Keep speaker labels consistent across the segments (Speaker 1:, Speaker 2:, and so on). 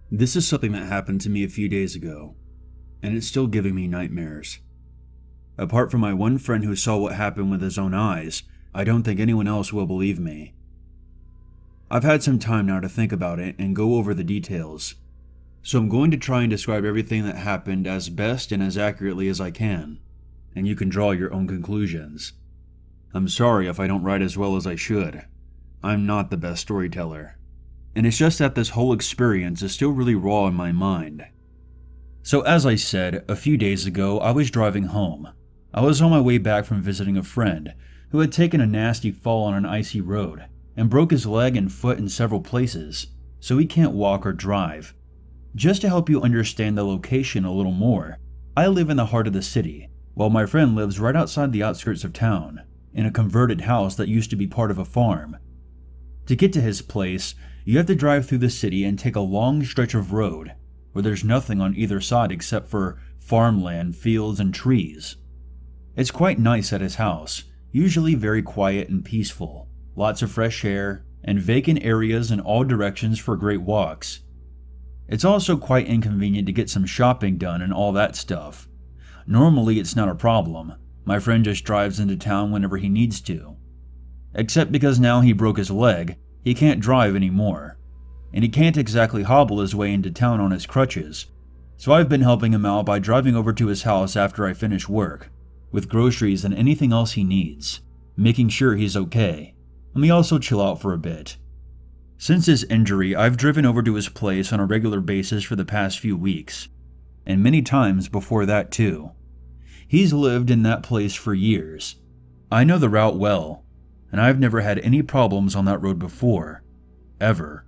Speaker 1: This is something that happened to me a few days ago, and it's still giving me nightmares. Apart from my one friend who saw what happened with his own eyes, I don't think anyone else will believe me. I've had some time now to think about it and go over the details, so I'm going to try and describe everything that happened as best and as accurately as I can, and you can draw your own conclusions. I'm sorry if I don't write as well as I should. I'm not the best storyteller. And it's just that this whole experience is still really raw in my mind. So as I said, a few days ago I was driving home. I was on my way back from visiting a friend who had taken a nasty fall on an icy road and broke his leg and foot in several places, so he can't walk or drive. Just to help you understand the location a little more, I live in the heart of the city, while my friend lives right outside the outskirts of town, in a converted house that used to be part of a farm. To get to his place, you have to drive through the city and take a long stretch of road where there's nothing on either side except for farmland, fields, and trees. It's quite nice at his house, usually very quiet and peaceful, lots of fresh air, and vacant areas in all directions for great walks. It's also quite inconvenient to get some shopping done and all that stuff. Normally it's not a problem. My friend just drives into town whenever he needs to. Except because now he broke his leg, he can't drive anymore. And he can't exactly hobble his way into town on his crutches. So I've been helping him out by driving over to his house after I finish work, with groceries and anything else he needs, making sure he's okay. Let me also chill out for a bit. Since his injury, I've driven over to his place on a regular basis for the past few weeks, and many times before that too. He's lived in that place for years. I know the route well, and I've never had any problems on that road before, ever.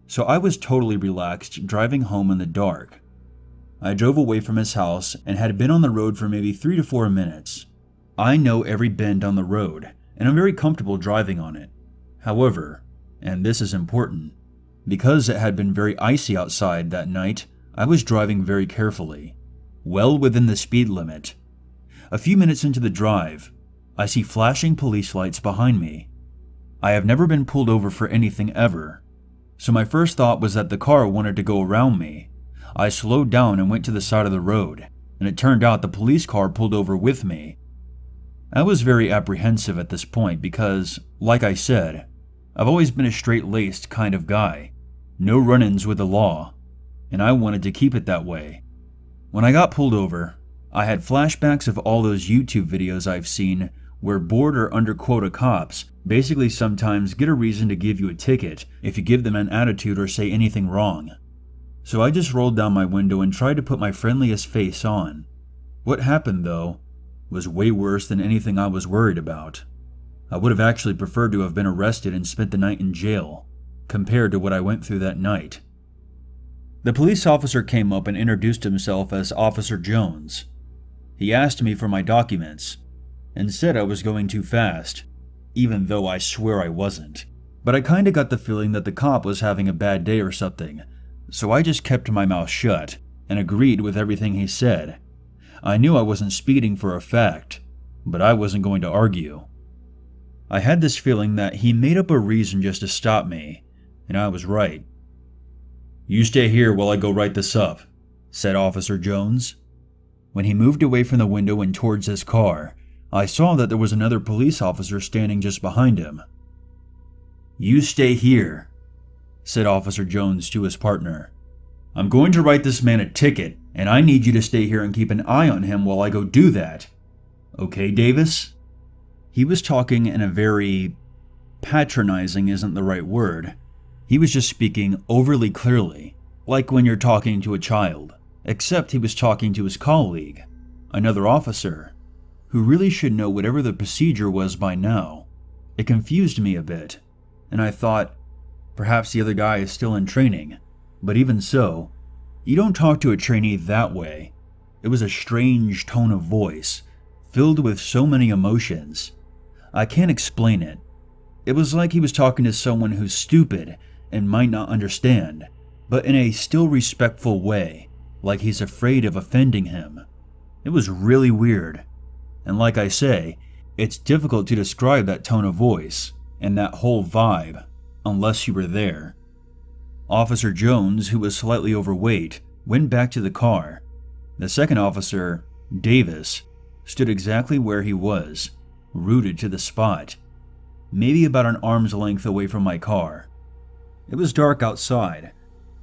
Speaker 1: So I was totally relaxed driving home in the dark. I drove away from his house and had been on the road for maybe 3 to 4 minutes. I know every bend on the road, and I'm very comfortable driving on it. However, and this is important, because it had been very icy outside that night, I was driving very carefully, well within the speed limit. A few minutes into the drive, I see flashing police lights behind me. I have never been pulled over for anything ever, so my first thought was that the car wanted to go around me. I slowed down and went to the side of the road, and it turned out the police car pulled over with me. I was very apprehensive at this point because, like I said, I've always been a straight-laced kind of guy, no run-ins with the law, and I wanted to keep it that way. When I got pulled over, I had flashbacks of all those YouTube videos I've seen where bored or under quota cops basically sometimes get a reason to give you a ticket if you give them an attitude or say anything wrong. So I just rolled down my window and tried to put my friendliest face on. What happened, though, was way worse than anything I was worried about. I would have actually preferred to have been arrested and spent the night in jail, compared to what I went through that night. The police officer came up and introduced himself as Officer Jones. He asked me for my documents, and said I was going too fast, even though I swear I wasn't. But I kinda got the feeling that the cop was having a bad day or something, so I just kept my mouth shut and agreed with everything he said. I knew I wasn't speeding for a fact, but I wasn't going to argue. I had this feeling that he made up a reason just to stop me, and I was right. "You stay here while I go write this up," said Officer Jones. When he moved away from the window and towards his car, I saw that there was another police officer standing just behind him. "You stay here," said Officer Jones to his partner. "I'm going to write this man a ticket, and I need you to stay here and keep an eye on him while I go do that. Okay, Davis?" He was talking in a very patronizing isn't the right word. He was just speaking overly clearly, like when you're talking to a child, except he was talking to his colleague, another officer, who really should know whatever the procedure was by now. It confused me a bit, and I thought, perhaps the other guy is still in training, but even so, you don't talk to a trainee that way. It was a strange tone of voice, filled with so many emotions. I can't explain it. It was like he was talking to someone who's stupid and might not understand, but in a still respectful way, like he's afraid of offending him. It was really weird. And like I say, it's difficult to describe that tone of voice and that whole vibe unless you were there. Officer Jones, who was slightly overweight, went back to the car. The second officer, Davis, stood exactly where he was, rooted to the spot, maybe about an arm's length away from my car. It was dark outside,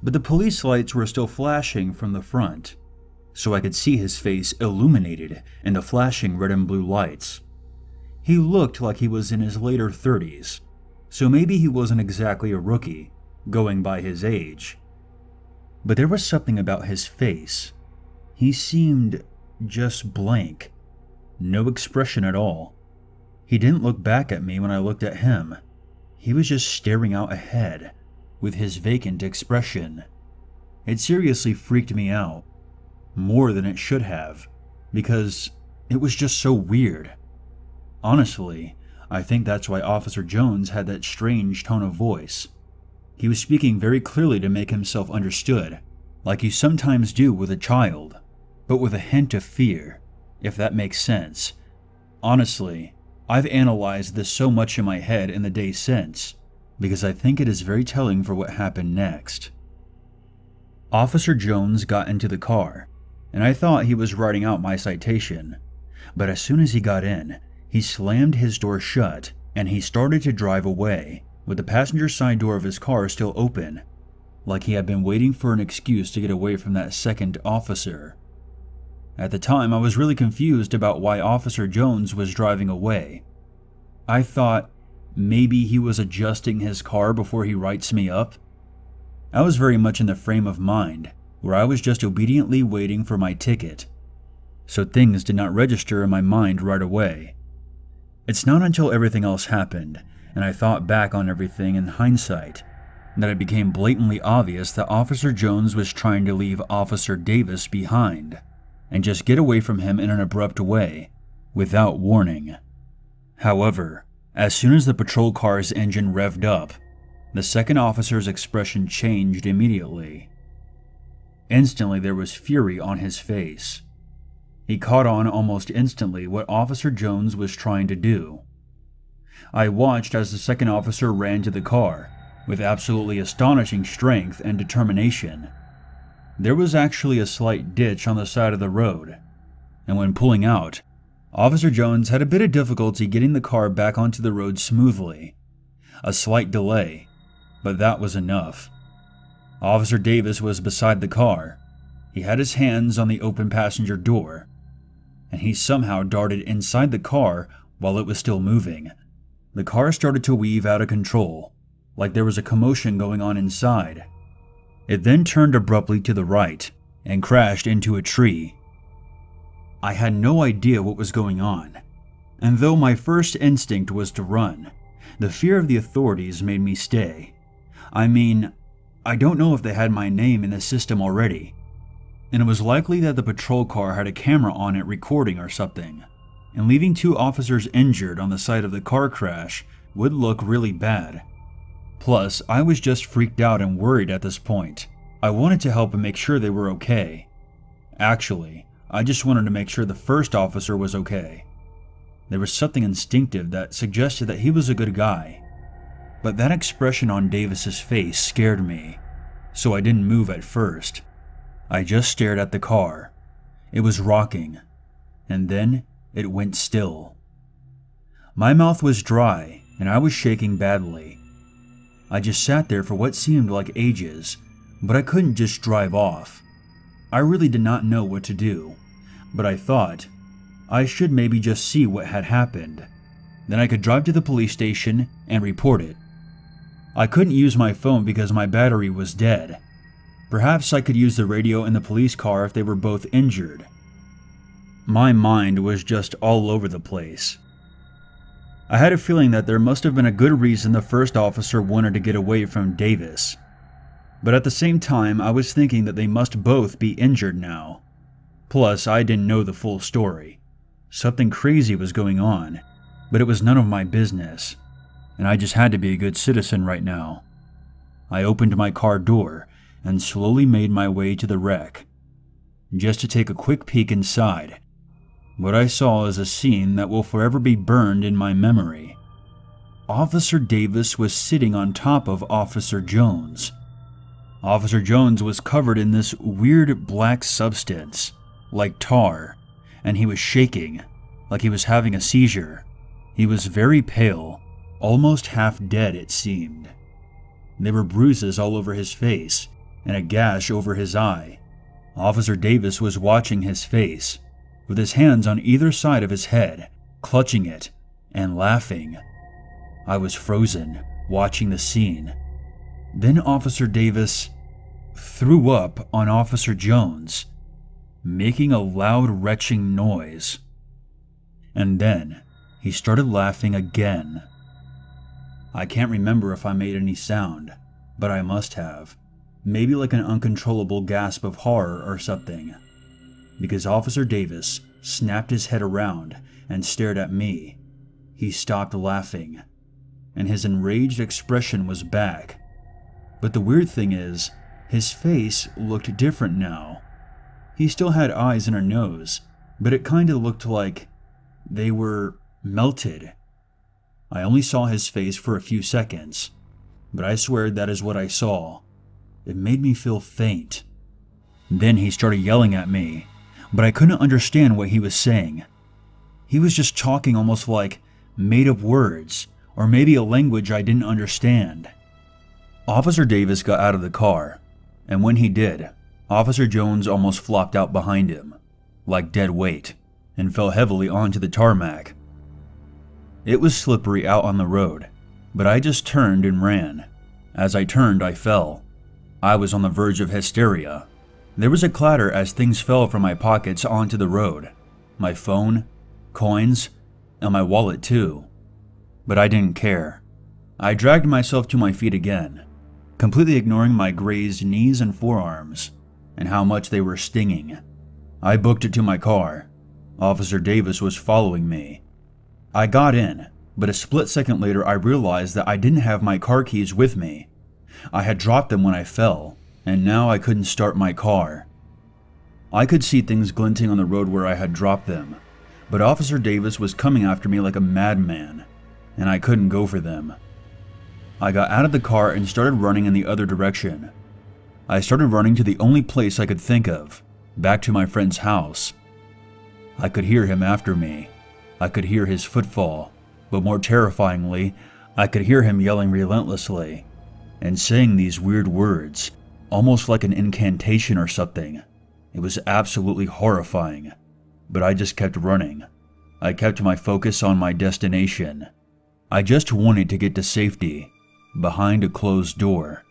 Speaker 1: but the police lights were still flashing from the front, so I could see his face illuminated in the flashing red and blue lights. He looked like he was in his later 30s, so maybe he wasn't exactly a rookie, going by his age. But there was something about his face. He seemed just blank, no expression at all. He didn't look back at me when I looked at him. He was just staring out ahead, with his vacant expression. It seriously freaked me out, more than it should have, because it was just so weird. Honestly, I think that's why Officer Jones had that strange tone of voice. He was speaking very clearly to make himself understood, like you sometimes do with a child, but with a hint of fear, if that makes sense. Honestly, I've analyzed this so much in my head in the days since, because I think it is very telling for what happened next. Officer Jones got into the car, and I thought he was writing out my citation, but as soon as he got in, he slammed his door shut and he started to drive away, with the passenger side door of his car still open, like he had been waiting for an excuse to get away from that second officer. At the time, I was really confused about why Officer Jones was driving away. I thought maybe he was adjusting his car before he writes me up. I was very much in the frame of mind where I was just obediently waiting for my ticket, so things did not register in my mind right away. It's not until everything else happened, and I thought back on everything in hindsight, that it became blatantly obvious that Officer Jones was trying to leave Officer Davis behind, and just get away from him in an abrupt way, without warning. However, as soon as the patrol car's engine revved up, the second officer's expression changed immediately. Instantly, there was fury on his face. He caught on almost instantly what Officer Jones was trying to do. I watched as the second officer ran to the car, with absolutely astonishing strength and determination. There was actually a slight ditch on the side of the road, and when pulling out, Officer Jones had a bit of difficulty getting the car back onto the road smoothly. A slight delay, but that was enough. Officer Davis was beside the car. He had his hands on the open passenger door, and he somehow darted inside the car while it was still moving. The car started to weave out of control, like there was a commotion going on inside. It then turned abruptly to the right and crashed into a tree. I had no idea what was going on, and though my first instinct was to run, the fear of the authorities made me stay. I mean, I don't know if they had my name in the system already, and it was likely that the patrol car had a camera on it recording or something, and leaving two officers injured on the site of the car crash would look really bad. Plus, I was just freaked out and worried at this point. I wanted to help and make sure they were okay. Actually, I just wanted to make sure the first officer was okay. There was something instinctive that suggested that he was a good guy. But that expression on Davis's face scared me, so I didn't move at first. I just stared at the car. It was rocking, and then it went still. My mouth was dry, and I was shaking badly. I just sat there for what seemed like ages, but I couldn't just drive off. I really did not know what to do, but I thought I should maybe just see what had happened. Then I could drive to the police station and report it. I couldn't use my phone because my battery was dead. Perhaps I could use the radio in the police car if they were both injured. My mind was just all over the place. I had a feeling that there must have been a good reason the first officer wanted to get away from Davis. But at the same time, I was thinking that they must both be injured now. Plus, I didn't know the full story. Something crazy was going on, but it was none of my business, and I just had to be a good citizen right now. I opened my car door and slowly made my way to the wreck, just to take a quick peek inside. What I saw is a scene that will forever be burned in my memory. Officer Davis was sitting on top of Officer Jones. Officer Jones was covered in this weird black substance, like tar, and he was shaking, like he was having a seizure. He was very pale, almost half dead it seemed. There were bruises all over his face, and a gash over his eye. Officer Davis was watching his face, with his hands on either side of his head, clutching it, and laughing. I was frozen, watching the scene. Then Officer Davis threw up on Officer Jones, making a loud retching noise. And then he started laughing again. I can't remember if I made any sound, but I must have. Maybe like an uncontrollable gasp of horror or something. Because Officer Davis snapped his head around and stared at me. He stopped laughing, and his enraged expression was back. But the weird thing is, his face looked different now. He still had eyes and a nose, but it kinda looked like they were melted. I only saw his face for a few seconds, but I swear that is what I saw. It made me feel faint. Then he started yelling at me, but I couldn't understand what he was saying. He was just talking almost like made-up words, or maybe a language I didn't understand. Officer Davis got out of the car, and when he did, Officer Jones almost flopped out behind him, like dead weight, and fell heavily onto the tarmac. It was slippery out on the road, but I just turned and ran. As I turned, I fell. I was on the verge of hysteria. There was a clatter as things fell from my pockets onto the road. My phone, coins, and my wallet too. But I didn't care. I dragged myself to my feet again, completely ignoring my grazed knees and forearms, and how much they were stinging. I booked it to my car. Officer Davis was following me. I got in, but a split second later I realized that I didn't have my car keys with me. I had dropped them when I fell, and now I couldn't start my car. I could see things glinting on the road where I had dropped them, but Officer Davis was coming after me like a madman, and I couldn't go for them. I got out of the car and started running in the other direction. I started running to the only place I could think of, back to my friend's house. I could hear him after me. I could hear his footfall, but more terrifyingly, I could hear him yelling relentlessly, and saying these weird words, almost like an incantation or something. It was absolutely horrifying, but I just kept running. I kept my focus on my destination. I just wanted to get to safety, behind a closed door.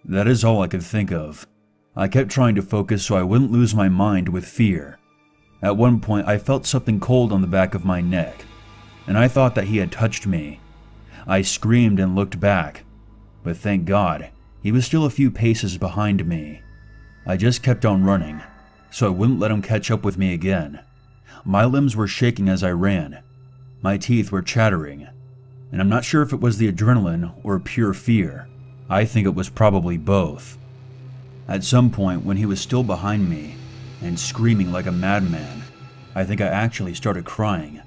Speaker 1: That is all I could think of. I kept trying to focus so I wouldn't lose my mind with fear. At one point, I felt something cold on the back of my neck, and I thought that he had touched me. I screamed and looked back, but thank God, he was still a few paces behind me. I just kept on running, so I wouldn't let him catch up with me again. My limbs were shaking as I ran. My teeth were chattering, and I'm not sure if it was the adrenaline or pure fear. I think it was probably both. At some point, when he was still behind me and screaming like a madman, I think I actually started crying.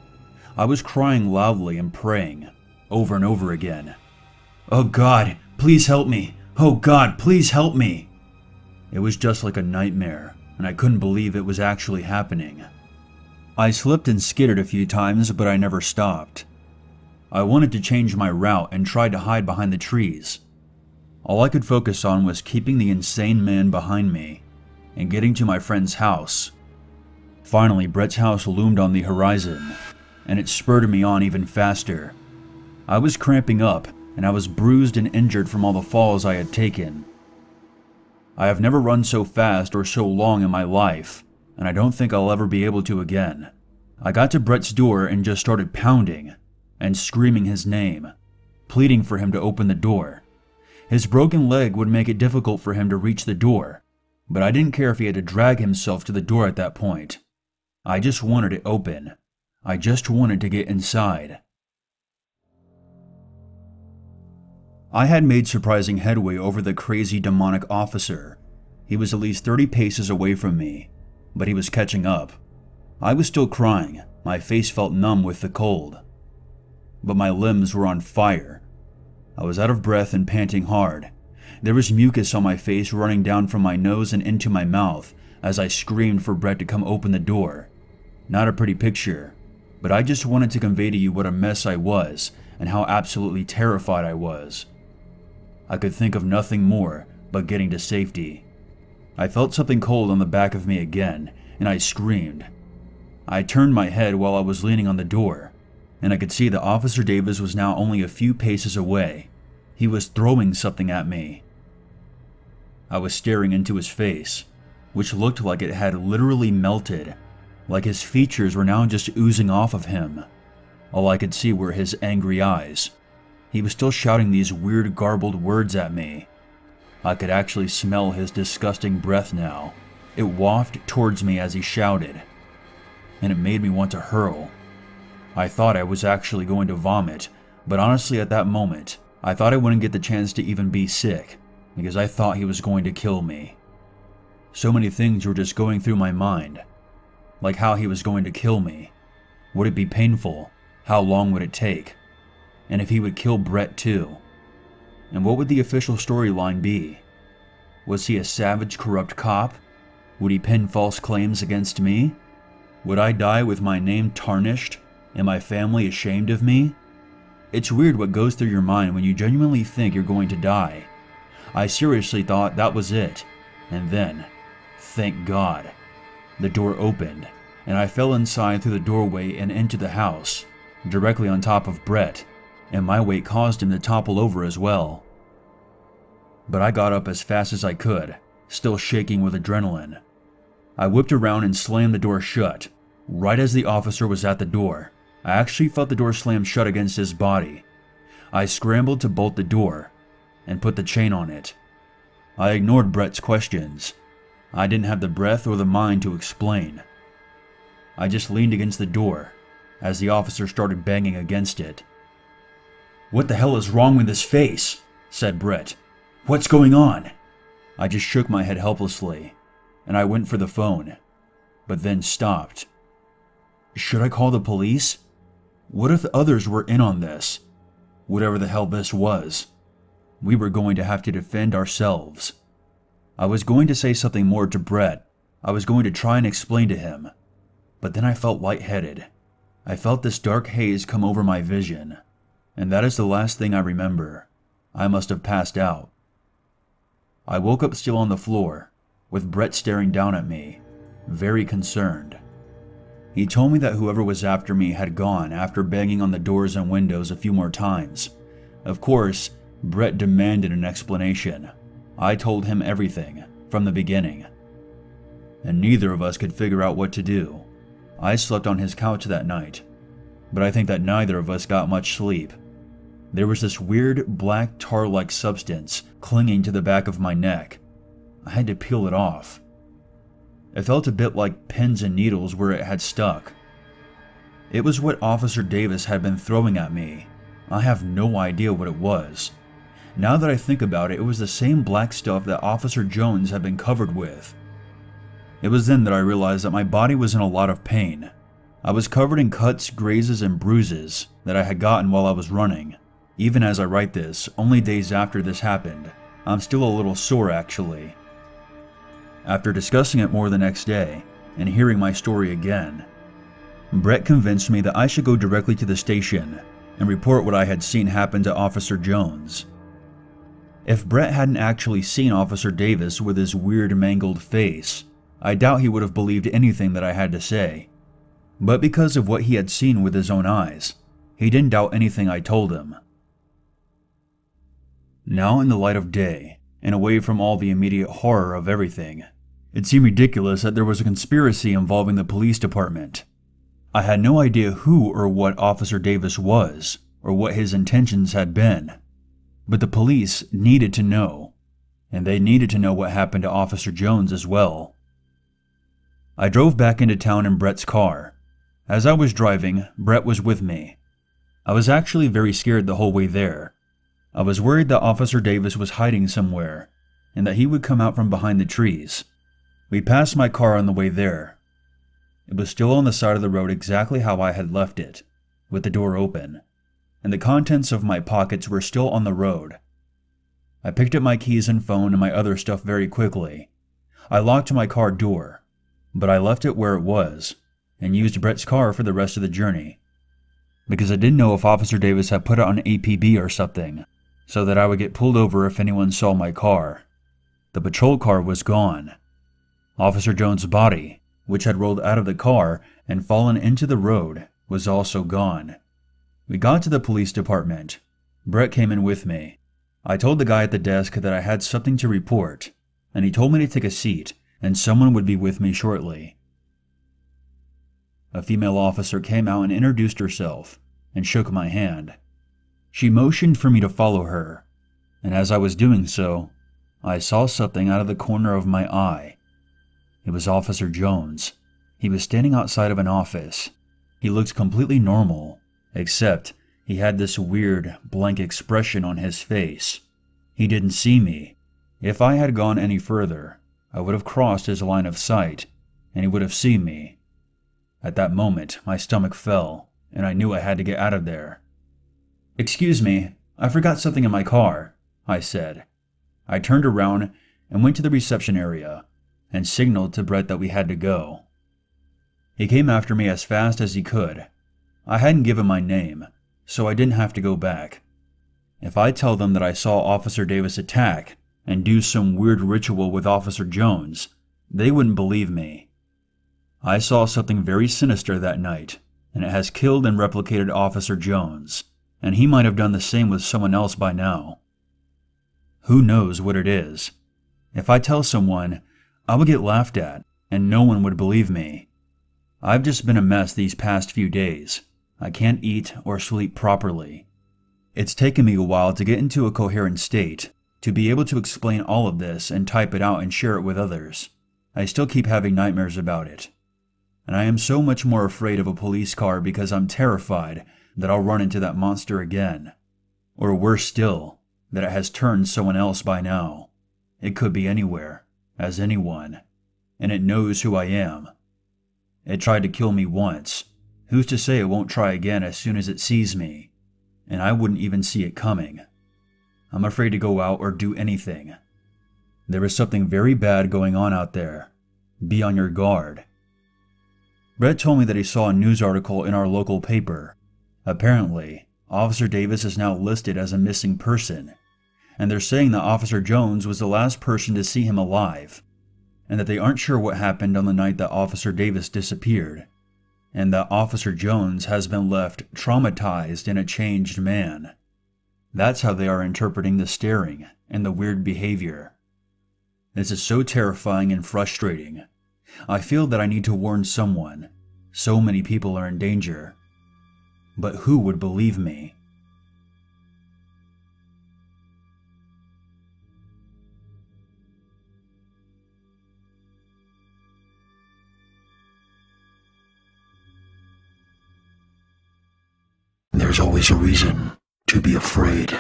Speaker 1: I was crying loudly and praying, over and over again. "Oh God, please help me! Oh God, please help me!" It was just like a nightmare, and I couldn't believe it was actually happening. I slipped and skidded a few times, but I never stopped. I wanted to change my route and tried to hide behind the trees. All I could focus on was keeping the insane man behind me and getting to my friend's house. Finally, Brett's house loomed on the horizon, and it spurred me on even faster. I was cramping up, and I was bruised and injured from all the falls I had taken. I have never run so fast or so long in my life, and I don't think I'll ever be able to again. I got to Brett's door and just started pounding and screaming his name, pleading for him to open the door. His broken leg would make it difficult for him to reach the door, but I didn't care if he had to drag himself to the door at that point. I just wanted it open. I just wanted to get inside. I had made surprising headway over the crazy demonic officer. He was at least 30 paces away from me, but he was catching up. I was still crying. My face felt numb with the cold, but my limbs were on fire. I was out of breath and panting hard, There was mucus on my face running down from my nose and into my mouth as I screamed for Brett to come open the door. Not a pretty picture, but I just wanted to convey to you what a mess I was and how absolutely terrified I was. I could think of nothing more but getting to safety. I felt something cold on the back of me again, and I screamed. I turned my head while I was leaning on the door, and I could see that Officer Davis was now only a few paces away. He was throwing something at me. I was staring into his face, which looked like it had literally melted, like his features were now just oozing off of him. All I could see were his angry eyes. He was still shouting these weird garbled words at me. I could actually smell his disgusting breath now. It wafted towards me as he shouted, and it made me want to hurl. I thought I was actually going to vomit, but honestly at that moment, I thought I wouldn't get the chance to even be sick, because I thought he was going to kill me. So many things were just going through my mind, like how he was going to kill me. Would it be painful? How long would it take? And if he would kill Brett too? And what would the official storyline be? Was he a savage, corrupt cop? Would he pin false claims against me? Would I die with my name tarnished and my family ashamed of me? It's weird what goes through your mind when you genuinely think you're going to die. I seriously thought that was it. And then, thank God, the door opened, and I fell inside through the doorway and into the house, directly on top of Brett, and my weight caused him to topple over as well. But I got up as fast as I could, still shaking with adrenaline. I whipped around and slammed the door shut. Right as the officer was at the door, I actually felt the door slam shut against his body. I scrambled to bolt the door and put the chain on it. I ignored Brett's questions. I didn't have the breath or the mind to explain. I just leaned against the door as the officer started banging against it. "What the hell is wrong with his face?" said Brett. "What's going on?" I just shook my head helplessly, and I went for the phone, but then stopped. Should I call the police? What if others were in on this? Whatever the hell this was, we were going to have to defend ourselves. I was going to say something more to Brett. I was going to try and explain to him, but then I felt lightheaded. I felt this dark haze come over my vision, and that is the last thing I remember. I must have passed out. I woke up still on the floor, with Brett staring down at me, very concerned. He told me that whoever was after me had gone after banging on the doors and windows a few more times. Of course, Brett demanded an explanation. I told him everything, from the beginning. And neither of us could figure out what to do. I slept on his couch that night, but I think that neither of us got much sleep. There was this weird black tar-like substance clinging to the back of my neck. I had to peel it off. It felt a bit like pins and needles where it had stuck. It was what Officer Davis had been throwing at me. I have no idea what it was. Now that I think about it, it was the same black stuff that Officer Jones had been covered with. It was then that I realized that my body was in a lot of pain. I was covered in cuts, grazes, and bruises that I had gotten while I was running. Even as I write this, only days after this happened, I'm still a little sore actually. After discussing it more the next day, and hearing my story again, Brett convinced me that I should go directly to the station and report what I had seen happen to Officer Jones. If Brett hadn't actually seen Officer Davis with his weird mangled face, I doubt he would have believed anything that I had to say. But because of what he had seen with his own eyes, he didn't doubt anything I told him. Now in the light of day, and away from all the immediate horror of everything, it seemed ridiculous that there was a conspiracy involving the police department. I had no idea who or what Officer Davis was, or what his intentions had been. But the police needed to know, and they needed to know what happened to Officer Jones as well. I drove back into town in Brett's car. As I was driving, Brett was with me. I was actually very scared the whole way there. I was worried that Officer Davis was hiding somewhere, and that he would come out from behind the trees. We passed my car on the way there. It was still on the side of the road exactly how I had left it, with the door open, and the contents of my pockets were still on the road. I picked up my keys and phone and my other stuff very quickly. I locked my car door, but I left it where it was and used Brett's car for the rest of the journey, because I didn't know if Officer Davis had put it on APB or something, so that I would get pulled over if anyone saw my car. The patrol car was gone. Officer Jones' body, which had rolled out of the car and fallen into the road, was also gone. We got to the police department. Brett came in with me. I told the guy at the desk that I had something to report, and he told me to take a seat and someone would be with me shortly. A female officer came out and introduced herself and shook my hand. She motioned for me to follow her, and as I was doing so, I saw something out of the corner of my eye. It was Officer Jones. He was standing outside of an office. He looked completely normal, except he had this weird, blank expression on his face. He didn't see me. If I had gone any further, I would have crossed his line of sight, and he would have seen me. At that moment, my stomach fell, and I knew I had to get out of there. "Excuse me, I forgot something in my car," I said. I turned around and went to the reception area, and signaled to Brett that we had to go. He came after me as fast as he could. I hadn't given my name, so I didn't have to go back. If I tell them that I saw Officer Davis attack and do some weird ritual with Officer Jones, they wouldn't believe me. I saw something very sinister that night, and it has killed and replicated Officer Jones, and he might have done the same with someone else by now. Who knows what it is? If I tell someone, I would get laughed at, and no one would believe me. I've just been a mess these past few days. I can't eat or sleep properly. It's taken me a while to get into a coherent state, to be able to explain all of this and type it out and share it with others. I still keep having nightmares about it. And I am so much more afraid of a police car because I'm terrified that I'll run into that monster again. Or worse still, that it has turned someone else by now. It could be anywhere, as anyone, and it knows who I am. It tried to kill me once. Who's to say it won't try again as soon as it sees me? And I wouldn't even see it coming. I'm afraid to go out or do anything. There is something very bad going on out there. Be on your guard. Brett told me that he saw a news article in our local paper. Apparently, Officer Davis is now listed as a missing person, and they're saying that Officer Jones was the last person to see him alive, and that they aren't sure what happened on the night that Officer Davis disappeared, and that Officer Jones has been left traumatized and a changed man. That's how they are interpreting the staring and the weird behavior. This is so terrifying and frustrating. I feel that I need to warn someone. So many people are in danger. But who would believe me?
Speaker 2: There's always a reason to be afraid.